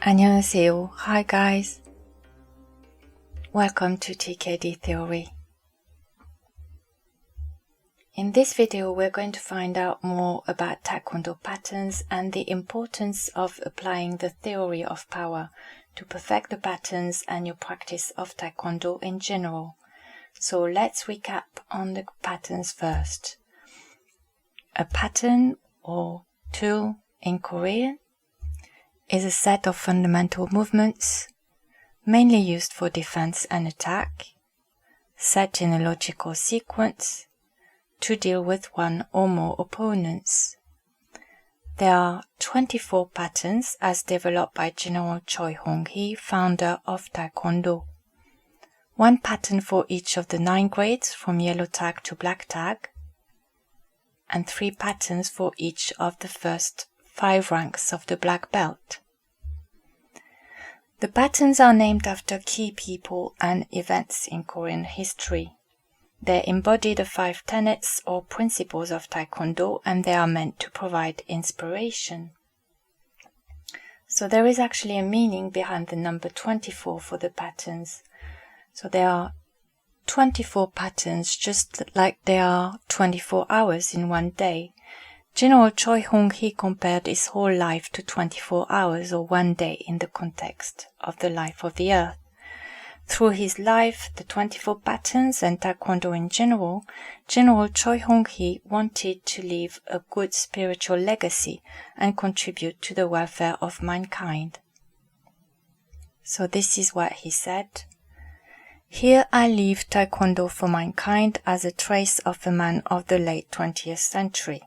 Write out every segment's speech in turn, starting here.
안녕하세요. Hi guys. Welcome to TKD Theory. In this video, we're going to find out more about Taekwondo patterns and the importance of applying the theory of power to perfect the patterns and your practice of Taekwondo in general. So let's recap on the patterns first. A pattern or tool in Korean is a set of fundamental movements, mainly used for defense and attack, set in a logical sequence to deal with one or more opponents. There are 24 patterns as developed by General Choi Hong-hee, founder of Taekwondo. One pattern for each of the 9 grades from yellow tag to black tag, and 3 patterns for each of the first 5 ranks of the black belt. The patterns are named after key people and events in Korean history. They embody the 5 tenets or principles of Taekwondo, and they are meant to provide inspiration. So there is actually a meaning behind the number 24 for the patterns. So there are 24 patterns, just like there are 24 hours in one day. General Choi Hong-hee compared his whole life to 24 hours or one day in the context of the life of the earth. Through his life, the 24 patterns and Taekwondo in general, General Choi Hong-hee wanted to leave a good spiritual legacy and contribute to the welfare of mankind. So this is what he said. Here I leave Taekwondo for mankind as a trace of a man of the late 20th century.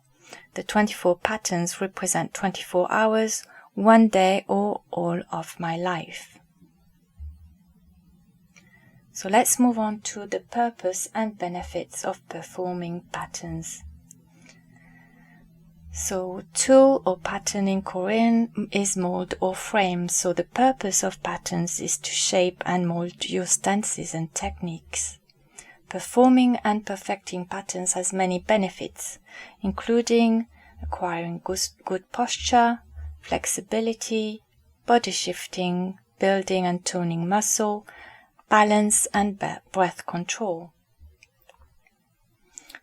The 24 patterns represent 24 hours, one day, or all of my life. So let's move on to the purpose and benefits of performing patterns. So tool or pattern in Korean is mold or frame. So the purpose of patterns is to shape and mold your stances and techniques. Performing and perfecting patterns has many benefits, including acquiring good posture, flexibility, body shifting, building and toning muscle, balance and breath control.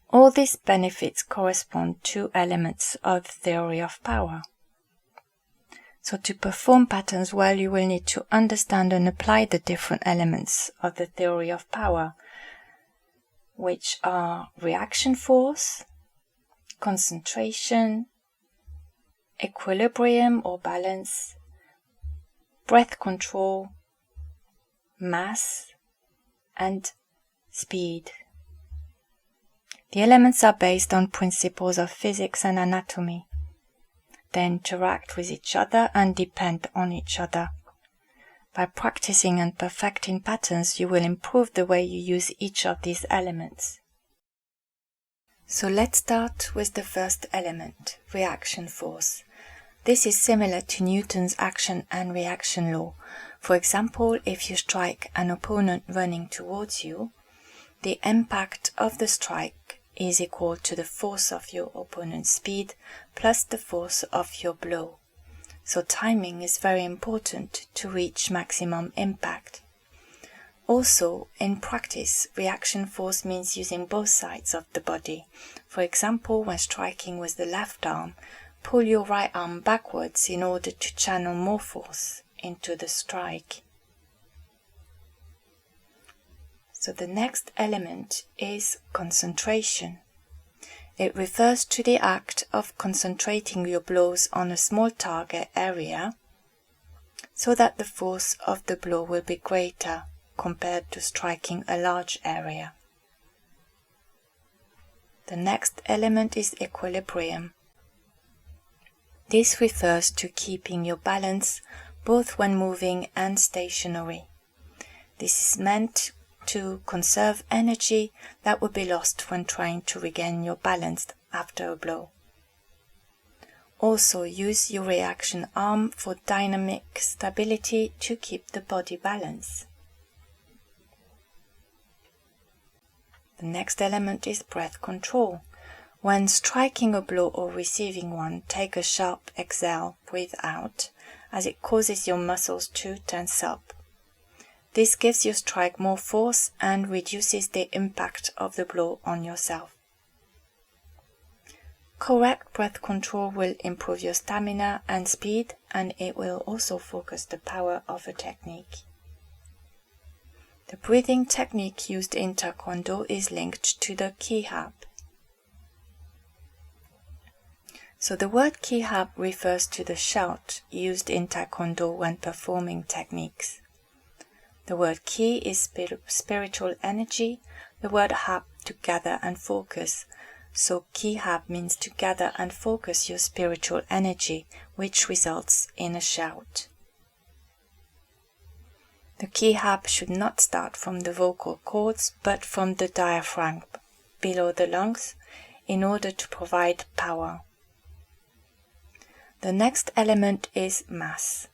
All these benefits correspond to elements of the theory of power. So to perform patterns well, you will need to understand and apply the different elements of the theory of power, which are reaction force, concentration, equilibrium or balance, breath control, mass, and speed. The elements are based on principles of physics and anatomy. They interact with each other and depend on each other. By practicing and perfecting patterns, you will improve the way you use each of these elements. So let's start with the first element, reaction force. This is similar to Newton's action and reaction law. For example, if you strike an opponent running towards you, the impact of the strike is equal to the force of your opponent's speed plus the force of your blow. So timing is very important to reach maximum impact. Also, in practice, reaction force means using both sides of the body. For example, when striking with the left arm, pull your right arm backwards in order to channel more force into the strike. So the next element is concentration. It refers to the act of concentrating your blows on a small target area so that the force of the blow will be greater compared to striking a large area. The next element is equilibrium. This refers to keeping your balance both when moving and stationary. This is meant to conserve energy that would be lost when trying to regain your balance after a blow. Also, use your reaction arm for dynamic stability to keep the body balanced. The next element is breath control. When striking a blow or receiving one, take a sharp exhale, breathe out, as it causes your muscles to tense up. This gives your strike more force and reduces the impact of the blow on yourself. Correct breath control will improve your stamina and speed, and it will also focus the power of a technique. The breathing technique used in Taekwondo is linked to the ki-hap. So the word ki-hap refers to the shout used in Taekwondo when performing techniques. The word ki is spiritual energy, the word hap to gather and focus. So ki-hap means to gather and focus your spiritual energy, which results in a shout. The ki-hap should not start from the vocal cords, but from the diaphragm, below the lungs, in order to provide power. The next element is mass.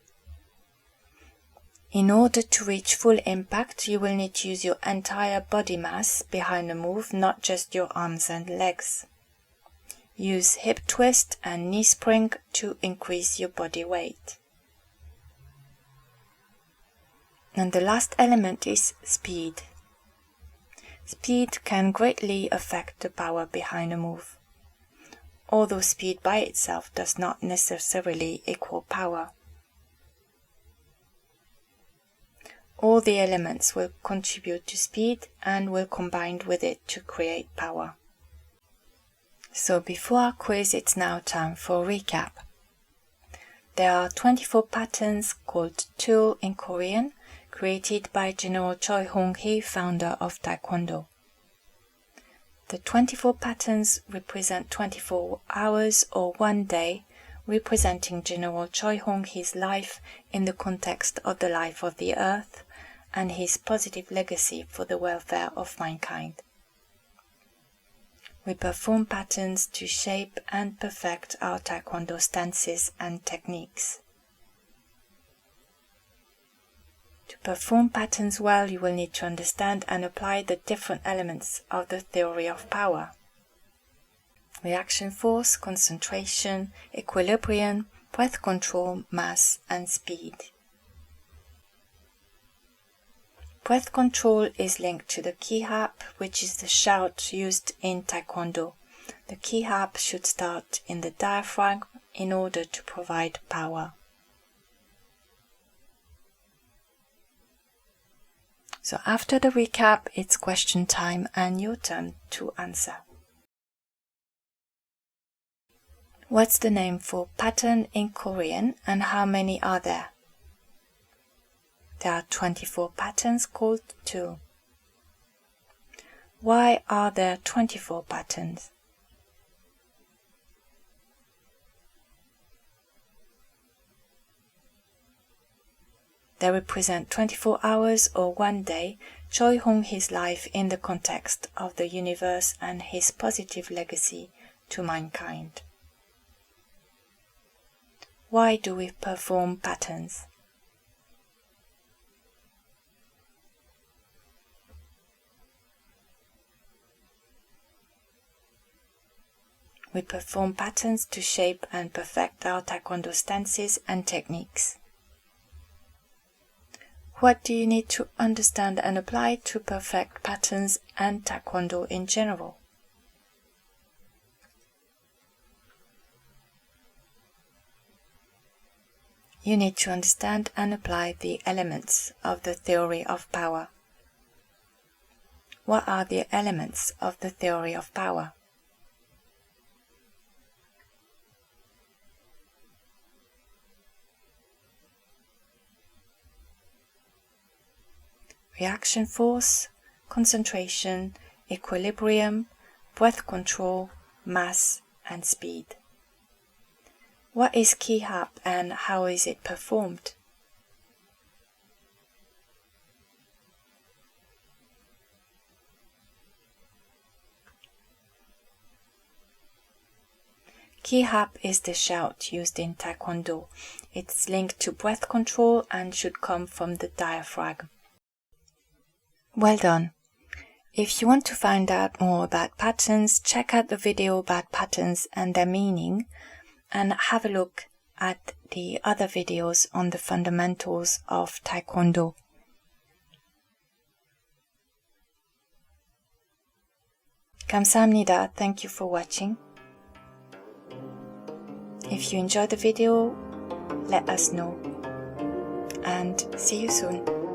In order to reach full impact, you will need to use your entire body mass behind the move, not just your arms and legs. Use hip twist and knee spring to increase your body weight. And the last element is speed. Speed can greatly affect the power behind a move, although speed by itself does not necessarily equal power. All the elements will contribute to speed and will combine with it to create power. So before our quiz, it's now time for a recap. There are 24 patterns called Tul in Korean, created by General Choi Hong-hee, founder of Taekwondo. The 24 patterns represent 24 hours or one day, representing General Choi Hong-hee's life in the context of the life of the earth and his positive legacy for the welfare of mankind. We perform patterns to shape and perfect our Taekwondo stances and techniques. To perform patterns well, you will need to understand and apply the different elements of the theory of power: reaction force, concentration, equilibrium, breath control, mass, and speed. Breath control is linked to the ki-hap, which is the shout used in Taekwondo. The ki-hap should start in the diaphragm in order to provide power. So after the recap, it's question time and your turn to answer. What's the name for pattern in Korean and how many are there? There are 24 patterns called Tul. Why are there 24 patterns? They represent 24 hours or one day, Choi Hong-hee's life in the context of the universe and his positive legacy to mankind. Why do we perform patterns? We perform patterns to shape and perfect our Taekwondo stances and techniques. What do you need to understand and apply to perfect patterns and Taekwondo in general? You need to understand and apply the elements of the theory of power. What are the elements of the theory of power? Reaction force, concentration, equilibrium, breath control, mass, and speed. What is ki-hap and how is it performed? Ki-hap is the shout used in Taekwondo. It's linked to breath control and should come from the diaphragm. Well done. If you want to find out more about patterns, check out the video about patterns and their meaning, and have a look at the other videos on the fundamentals of Taekwondo. 감사합니다. Thank you for watching. If you enjoyed the video, let us know. And see you soon.